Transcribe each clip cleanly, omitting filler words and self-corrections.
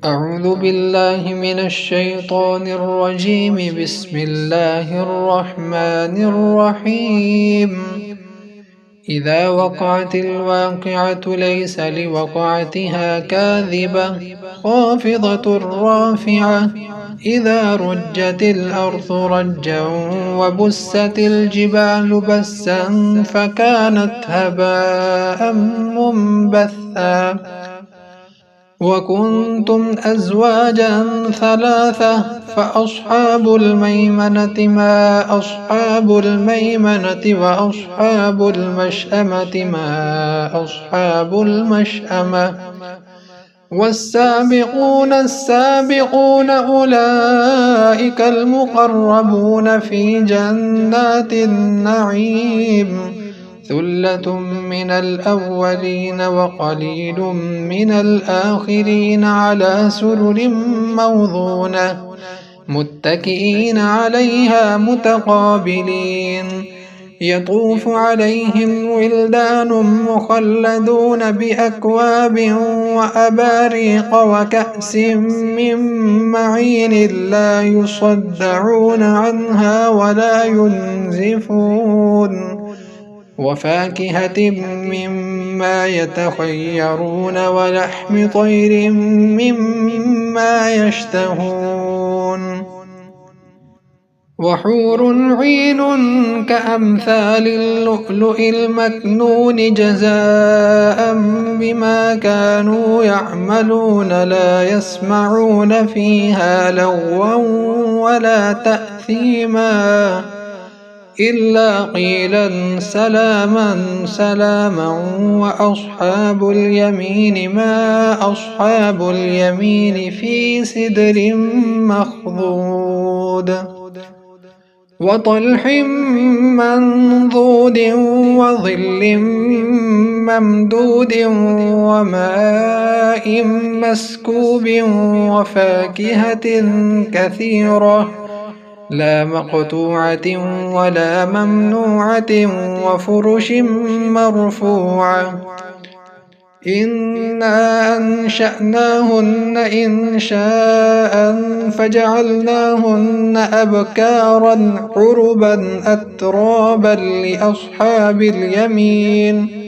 أعوذ بالله من الشيطان الرجيم. بسم الله الرحمن الرحيم. إذا وقعت الواقعة ليس لوقعتها كاذبة خافضة رافعة. إذا رجت الأرض رجا وبست الجبال بسا فكانت هباء منبثا. وكنتم أزواجا ثلاثة فأصحاب الميمنة ما أصحاب الميمنة وأصحاب المشأمة ما أصحاب المشأمة. والسابقون السابقون أولئك المقربون في جنات النعيم. ثلة من الأولين وقليل من الآخرين على سرر موضونة متكئين عليها متقابلين. يطوف عليهم ولدان مخلدون بأكواب وأباريق وكأس من معين لا يصدعون عنها ولا ينزفون. وفاكهة مما يتخيرون ولحم طير مما يشتهون. وحور عين كأمثال اللؤلؤ المكنون جزاء بما كانوا يعملون. لا يسمعون فيها لغوا ولا تأثيما إلا قيلا سلاما سلاما. وأصحاب اليمين ما أصحاب اليمين في سدر مخضود وطلح منضود وظل ممدود وماء مسكوب وفاكهة كثيرة لا مقطوعة ولا ممنوعة وفرش مرفوعة. إنا أنشأناهن إنشاء فجعلناهن أبكارا عربا أترابا لأصحاب اليمين.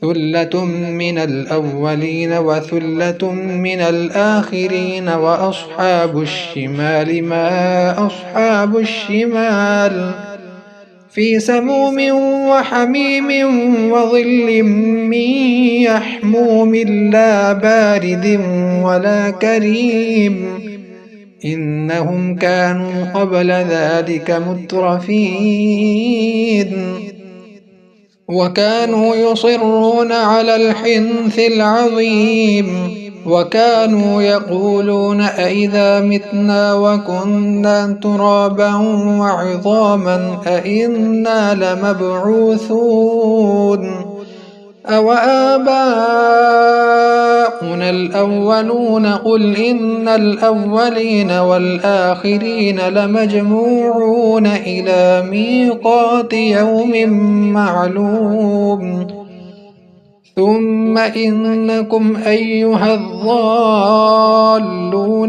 ثلة من الأولين وثلة من الآخرين. وأصحاب الشمال ما أصحاب الشمال في سموم وحميم وظل من يحموم لا بارد ولا كريم. إنهم كانوا قبل ذلك مترفين وكانوا يصرون على الحنث العظيم. وكانوا يقولون أئذا متنا وكنا ترابا وعظاما أئنا لمبعوثون أو آباؤنا الأولون. قل إن الأولين والآخرين لمجموعون إلى ميقات يوم معلوم. ثم إنكم أيها الضالون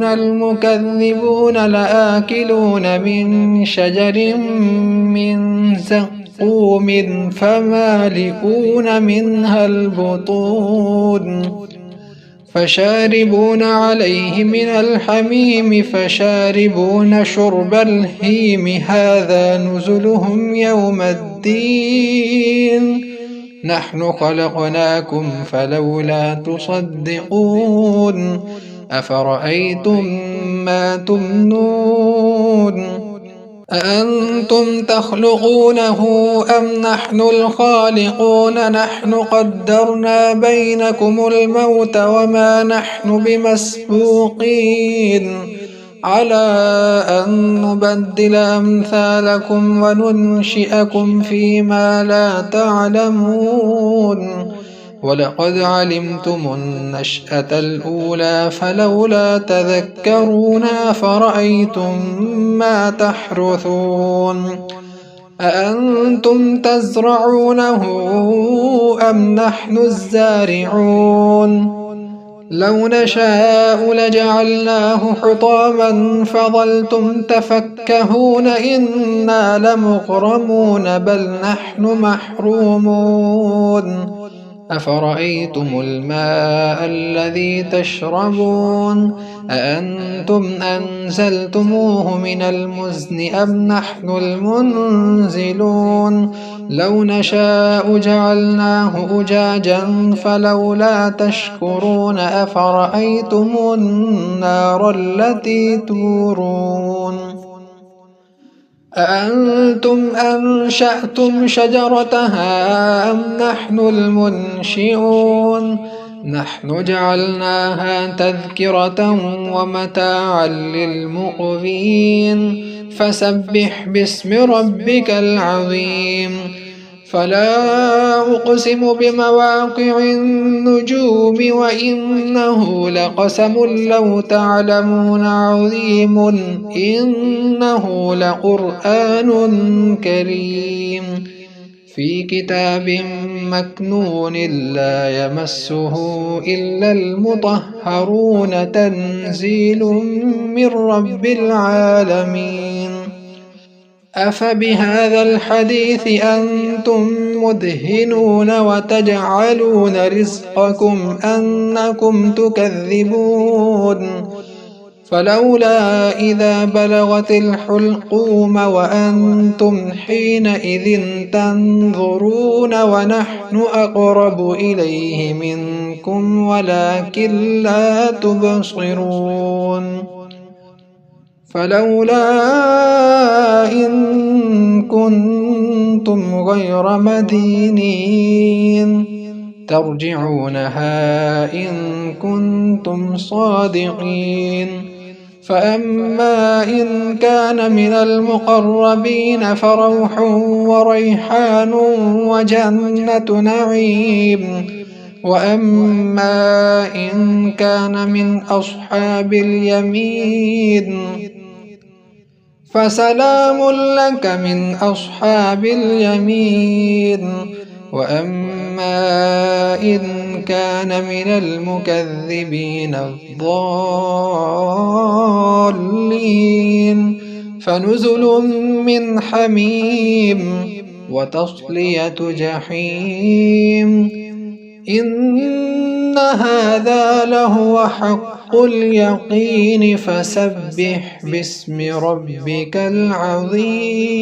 المكذبون لآكلون من شجر من زقوم فمالئون منها البطون فشاربون عليه من الحميم فشاربون شرب الهيم. هذا نزلهم يوم الدين. نحن خلقناكم فلولا تصدقون. أفرأيتم ما تمنون أأنتم تخلقونه أم نحن الخالقون. نحن قدرنا بينكم الموت وما نحن بمسبوقين على أن نبدل أمثالكم وننشئكم فيما لا تعلمون. ولقد علمتم النشأة الأولى فلولا تذكرون. أفرأيتم ما تحرثون أأنتم تزرعونه أم نحن الزارعون لو نشاء لجعلناه حطاما فظلتم تفكهون إنا لمغرمون بل نحن محرومون أفرأيتم الماء الذي تشربون أأنتم أنزلتموه من المزن أم نحن المنزلون لو نشاء جعلناه أجاجا فلولا تشكرون أفرأيتم النار التي تورون أأنتم أنشأتم شجرتها أم نحن المنشئون نحن جعلناها تذكرة ومتاعا للمقوين فسبح باسم ربك العظيم فلا أقسم بمواقع النجوم وإنه لقسم لو تعلمون عظيم إنه لقرآن كريم في كتاب مكنون لا يمسه إلا المطهرون تنزيل من رب العالمين أفبهذا الحديث أنتم مدهنون وتجعلون رزقكم أنكم تكذبون فلولا إذا بلغت الحلقوم وأنتم حينئذ تنظرون ونحن أقرب إليه منكم ولكن لا تبصرون فلولا إن كنتم غير مدينين ترجعونها إن كنتم صادقين فأما إن كان من المقربين فروح وريحان وجنة نعيم وأما إن كان من أصحاب اليمين فسلام لك من أصحاب اليمين وأما إن كان من المكذبين الضالين فنزل من حميم وتصلية جحيم إن هذا لهو حق اليقين فسبح باسم ربك العظيم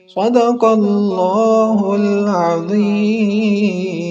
صدق الله العظيم.